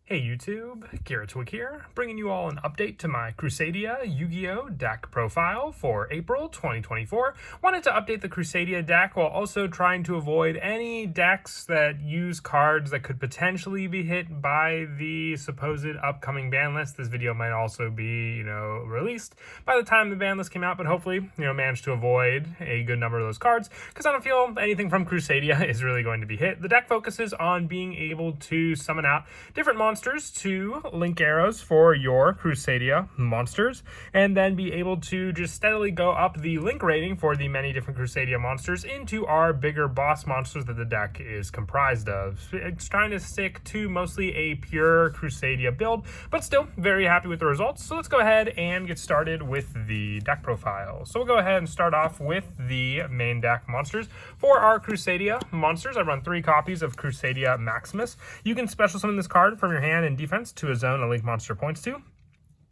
Hey YouTube, Twig here, bringing you all an update to my Crusadia Yugioh deck profile for April 2024. Wanted to update the Crusadia deck while also trying to avoid any decks that use cards that could potentially be hit by the supposed upcoming ban list. This video might also be, released by the time the ban list came out, but hopefully, managed to avoid a good number of those cards because I don't feel anything from Crusadia is really going to be hit. The deck focuses on being able to summon out different monsters to link arrows for your Crusadia monsters, and then be able to just steadily go up the link rating for the many different Crusadia monsters into our bigger boss monsters that the deck is comprised of. It's trying to stick to mostly a pure Crusadia build, but still very happy with the results. So let's go ahead and get started with the deck profile. So we'll go ahead and start off with the main deck monsters. For our Crusadia monsters, I run 3 copies of Crusadia Maximus. You can special summon this card from your hand in defense to a zone a link monster points to.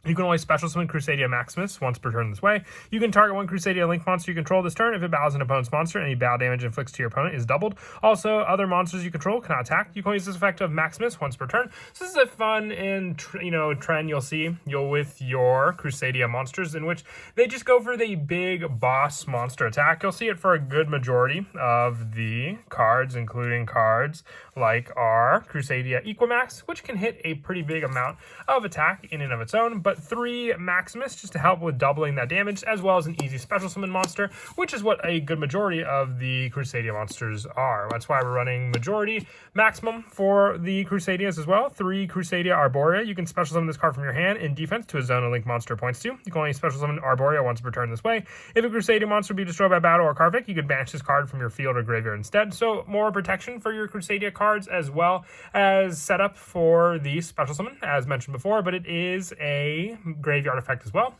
You can only special summon Crusadia Maximus once per turn this way. You can target one Crusadia Link monster you control this turn. If it battles an opponent's monster, any battle damage inflicts to your opponent is doubled. Also, other monsters you control cannot attack. You can use this effect of Maximus once per turn. So this is a fun and trend you'll see with your Crusadia monsters, in which they just go for the big boss monster attack. You'll see it for a good majority of the cards, including cards like our Crusadia Equimax, which can hit a pretty big amount of attack in and of its own, but 3 Maximus just to help with doubling that damage, as well as an easy special summon monster, which is what a good majority of the Crusadia monsters are. That's why we're running majority maximum for the Crusadias as well. 3 Crusadia Arborea. You can special summon this card from your hand in defense to a zone a link monster points to. You can only special summon Arborea once per turn this way. If a Crusadia monster be destroyed by battle or card effect, you can banish this card from your field or graveyard instead. So more protection for your Crusadia cards, as well as setup for the special summon, as mentioned before, but it is a graveyard effect as well.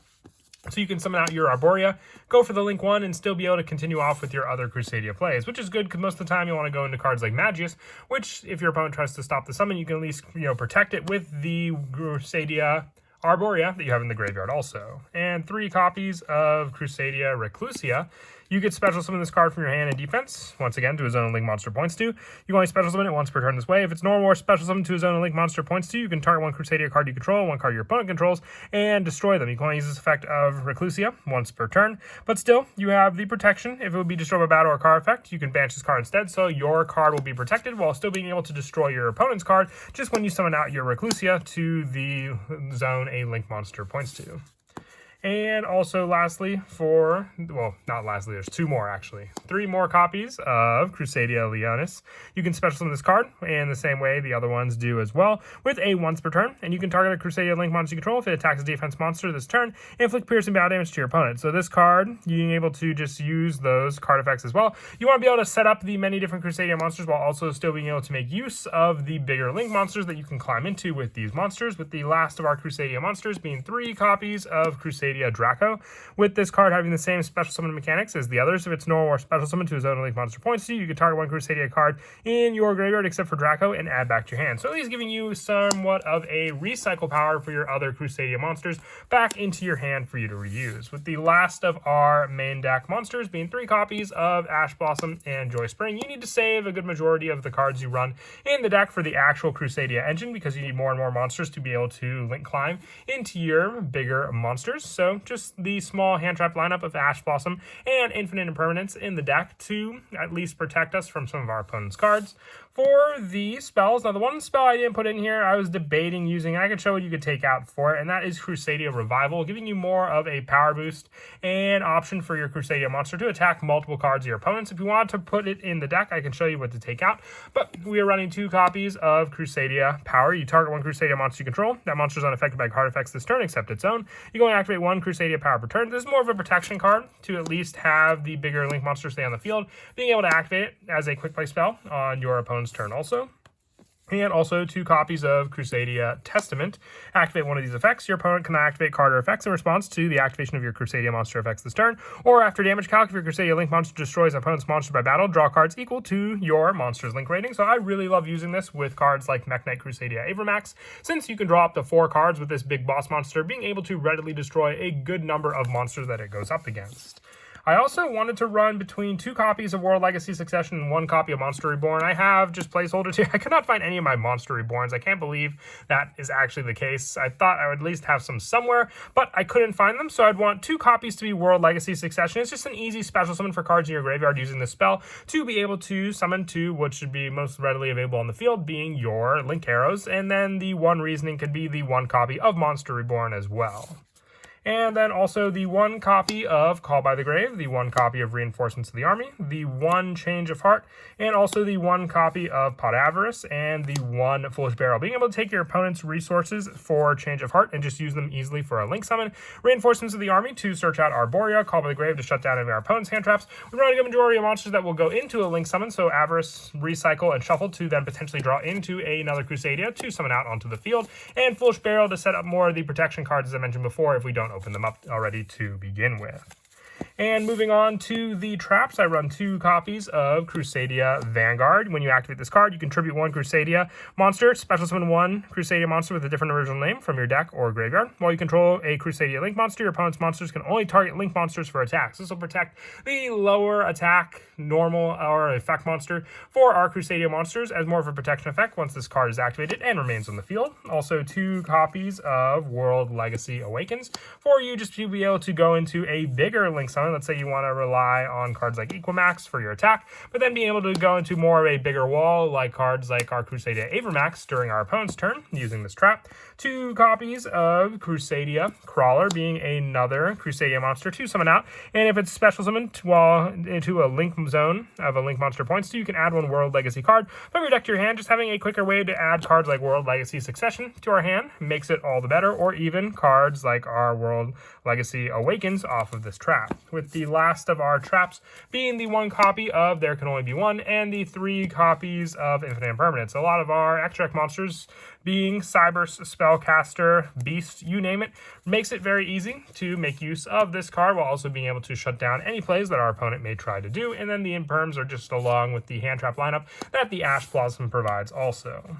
So you can summon out your Arborea, go for the link 1, and still be able to continue off with your other Crusadia plays, which is good because most of the time you want to go into cards like Magius, which if your opponent tries to stop the summon, you can at least protect it with the Crusadia Arborea that you have in the graveyard also. And 3 copies of Crusadia Reclusia. You get special summon this card from your hand in defense, once again, to a zone link monster points to. You can only special summon it once per turn this way. If it's normal or special summon to a zone link monster points to, you can target one Crusadia card you control, one card your opponent controls, and destroy them. You can only use this effect of Reclusia once per turn, but still, you have the protection. If it would be destroyed by battle or card effect, you can banish this card instead, so your card will be protected while still being able to destroy your opponent's card just when you summon out your Reclusia to the zone a link monster points to. And also lastly not lastly, there's 2 more actually. 3 more copies of Crusadia Leonis. You can special summon this card in the same way the other ones do as well, with a once per turn. And you can target a Crusadia Link monster you control if it attacks a defense monster this turn, and inflict piercing battle damage to your opponent. So this card, being able to just use those card effects as well. You want to be able to set up the many different Crusadia monsters while also still being able to make use of the bigger link monsters that you can climb into with these monsters, with the last of our Crusadia monsters being 3 copies of Crusadia Draco, with this card having the same special summon mechanics as the others. If it's normal or special summon to a zone link monster points to you, you can target one Crusadia card in your graveyard except for Draco and add back to your hand. So at least giving you somewhat of a recycle power for your other Crusadia monsters back into your hand for you to reuse. With the last of our main deck monsters being 3 copies of Ash Blossom and Joy Spring, you need to save a good majority of the cards you run in the deck for the actual Crusadia engine, because you need more and more monsters to be able to link climb into your bigger monsters. So just the small hand trap lineup of Ash Blossom and Infinite Impermanence in the deck to at least protect us from some of our opponent's cards. For the spells, now the one spell I didn't put in here, I was debating using, and I could show what you could take out for it, and that is Crusadia Revival, giving you more of a power boost and option for your Crusadia monster to attack multiple cards of your opponents. If you want to put it in the deck, I can show you what to take out, but we are running 2 copies of Crusadia Power. You target one Crusadia monster you control. That monster is unaffected by card effects this turn except its own. You can only activate one Crusadia Power per turn. This is more of a protection card to at least have the bigger link monster stay on the field, being able to activate it as a quick play spell on your opponent's turn also. And also 2 copies of Crusadia Testament. Activate one of these effects. Your opponent can activate card or effects in response to the activation of your Crusadia monster effects this turn. Or after damage calc, if your Crusadia Link monster destroys an opponent's monster by battle, draw cards equal to your monster's link rating. So I really love using this with cards like Mech Knight Crusadia Avramax, since you can draw up to 4 cards with this big boss monster, being able to readily destroy a good number of monsters that it goes up against. I also wanted to run between 2 copies of World Legacy Succession and 1 copy of Monster Reborn. I have just placeholders here. I could not find any of my Monster Reborns. I can't believe that is actually the case. I thought I would at least have some somewhere, but I couldn't find them, so I'd want 2 copies to be World Legacy Succession. It's just an easy special summon for cards in your graveyard using this spell to be able to summon 2, which should be most readily available on the field, being your Link Arrows, and then the 1 reasoning could be the 1 copy of Monster Reborn as well. And then also the 1 copy of Call by the Grave, the 1 copy of Reinforcements of the Army, the 1 Change of Heart, and also the 1 copy of Pot Avarice, and the 1 Foolish Barrel. Being able to take your opponent's resources for Change of Heart and just use them easily for a Link summon. Reinforcements of the Army to search out Arborea, Call by the Grave to shut down any of our opponent's hand traps. We run a good majority of monsters that will go into a Link summon, so Avarice, Recycle, and Shuffle to then potentially draw into another Crusadia to summon out onto the field, and Foolish Barrel to set up more of the protection cards as I mentioned before if we don't open them up already to begin with. And moving on to the traps, I run 2 copies of Crusadia Vanguard. When you activate this card, you contribute 1 Crusadia monster, special summon 1 Crusadia monster with a different original name from your deck or graveyard. While you control a Crusadia Link monster, your opponent's monsters can only target Link monsters for attacks. This will protect the lower attack, normal, or effect monster for our Crusadia monsters as more of a protection effect once this card is activated and remains on the field. Also 2 copies of World Legacy Awakens for you just to be able to go into a bigger Link summon. Let's say you want to rely on cards like Equimax for your attack, but then being able to go into more of a bigger wall like cards like our Crusadia Avermax during our opponent's turn using this trap. 2 copies of Crusadia Crawler, being another Crusadia monster to summon out, and if it's special summoned while into a Link zone of a Link monster points to, you can add 1 World Legacy card from your deck to your hand. Just having a quicker way to add cards like World Legacy Succession to our hand makes it all the better, or even cards like our World Legacy Awakens off of this trap. With the last of our traps being the 1 copy of There Can Only Be One and the 3 copies of Infinite Impermanence. A lot of our extra deck monsters being Cybers, Spellcaster, Beast, you name it, makes it very easy to make use of this card while also being able to shut down any plays that our opponent may try to do. And then the Imperms are just along with the hand trap lineup that the Ash Blossom provides also.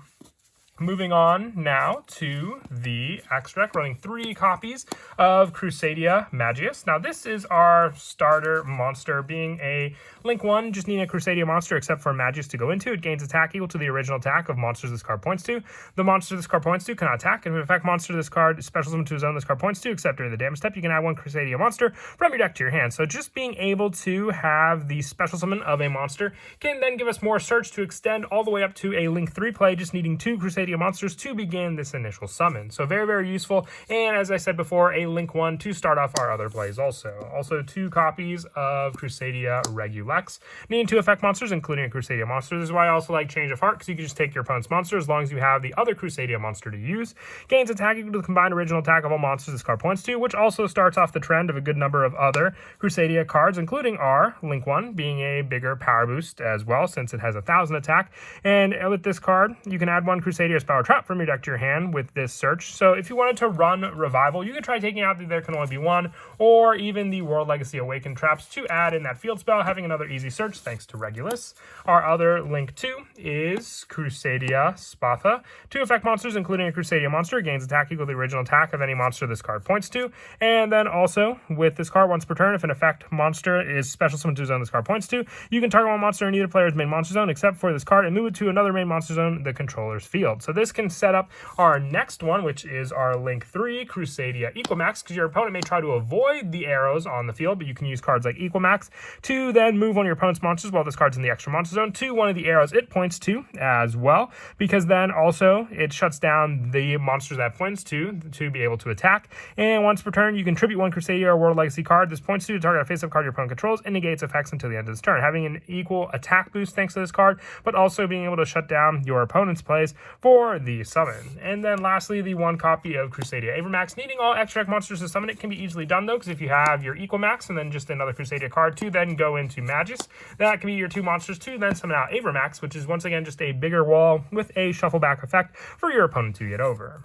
Moving on now to the extra deck, running 3 copies of Crusadia Magius. Now this is our starter monster, being a Link 1, just needing a Crusadia monster except for Magius to go into. It gains attack equal to the original attack of monsters this card points to. The monster this card points to cannot attack, and if in fact monster this card special summon to a zone this card points to, except during the damage step, you can add 1 Crusadia monster from your deck to your hand. So just being able to have the special summon of a monster can then give us more search to extend all the way up to a Link 3 play, just needing 2 Crusadia monsters to begin this initial summon. So very, very useful. And as I said before, a Link 1 to start off our other plays also. Also 2 copies of Crusadia Regulex. Needing 2 effect monsters, including a Crusadia monster. This is why I also like Change of Heart, because you can just take your opponent's monster as long as you have the other Crusadia monster to use. Gains attack equal to the combined original attack of all monsters this card points to, which also starts off the trend of a good number of other Crusadia cards, including our Link 1 being a bigger power boost as well, since it has 1,000 attack. And with this card, you can add 1 Crusadia Power Trap from your deck to your hand with this search. So if you wanted to run Revival, you could try taking out the There Can Only Be One or even the World Legacy Awaken traps to add in that field spell, having another easy search thanks to Regulus. Our other Link 2 is Crusadia Spatha. 2 effect monsters, including a Crusadia monster, gains attack equal to the original attack of any monster this card points to. And then also, with this card, once per turn, if an effect monster is special summoned to a zone this card points to, you can target 1 monster in either player's main monster zone except for this card and move it to another main monster zone, the controller's field. So this can set up our next one, which is our Link 3, Crusadia Equimax, because your opponent may try to avoid the arrows on the field, but you can use cards like Equimax to then move one of your opponent's monsters while this card's in the extra monster zone to one of the arrows it points to as well, because then also it shuts down the monsters that points to be able to attack. And once per turn, you contribute 1 Crusadia or World Legacy card this points to target a face-up card your opponent controls and negates effects until the end of this turn, having an equal attack boost thanks to this card, but also being able to shut down your opponent's plays for the summon. And then lastly, the 1 copy of Crusadia Avermax. Needing all extra deck monsters to summon it can be easily done though, because if you have your Equimax and then just another Crusadia card to then go into Magius, that can be your 2 monsters to then summon out Avermax, which is once again just a bigger wall with a shuffle back effect for your opponent to get over.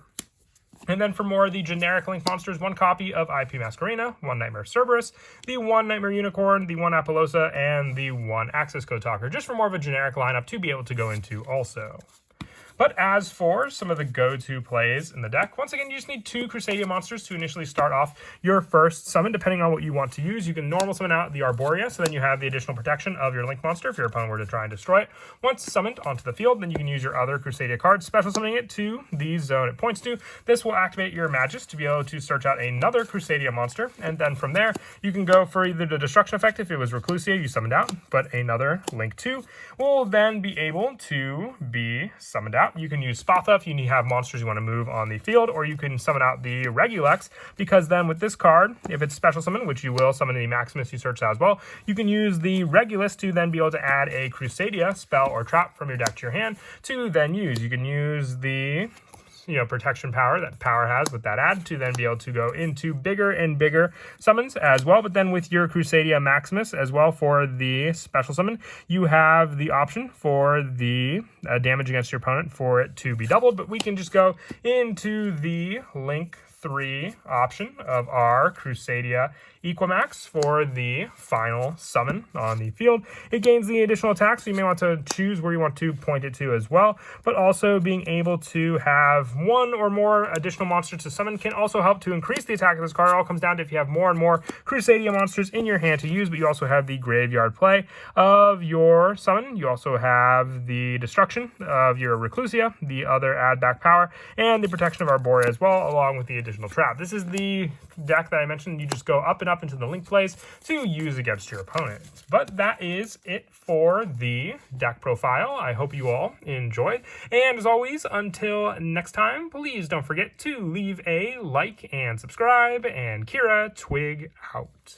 And then for more of the generic Link monsters, 1 copy of IP Masquerena, 1 Nightmare Cerberus, the 1 Nightmare Unicorn, the 1 Apollosa, and the 1 Axis Code Talker, just for more of a generic lineup to be able to go into also. But as for some of the go-to plays in the deck, once again, you just need 2 Crusadia monsters to initially start off your first summon, depending on what you want to use. You can normal summon out the Arborea, so then you have the additional protection of your Link monster if your opponent were to try and destroy it. Once summoned onto the field, then you can use your other Crusadia card, special summoning it to the zone it points to. This will activate your Magus to be able to search out another Crusadia monster, and then from there, you can go for either the destruction effect if it was Reclusia you summoned out, but another Link 2 will then be able to be summoned out. You can use Spatha if you have monsters you want to move on the field, or you can summon out the Regulex, because then with this card, if it's special summon, which you will summon the Maximus you searched out as well, you can use the Regulus to then be able to add a Crusadia spell or trap from your deck to your hand to then use. You can use the protection power that power has with that add to then be able to go into bigger and bigger summons as well. But then with your Crusadia Maximus as well for the special summon, you have the option for the damage against your opponent for it to be doubled. But we can just go into the Link 3 option of our Crusadia Equimax for the final summon on the field. It gains the additional attack, so you may want to choose where you want to point it to as well, but also being able to have 1 or more additional monsters to summon can also help to increase the attack of this card. It all comes down to if you have more and more Crusadia monsters in your hand to use, but you also have the graveyard play of your summon. You also have the destruction of your Reclusia, the other add back power, and the protection of Arborea as well, along with the additional trap. This is the deck that I mentioned. You just go up and up into the Link plays to use against your opponent. But that is it for the deck profile. I hope you all enjoyed. And as always, until next time, please don't forget to leave a like and subscribe. And Kira, Twig out.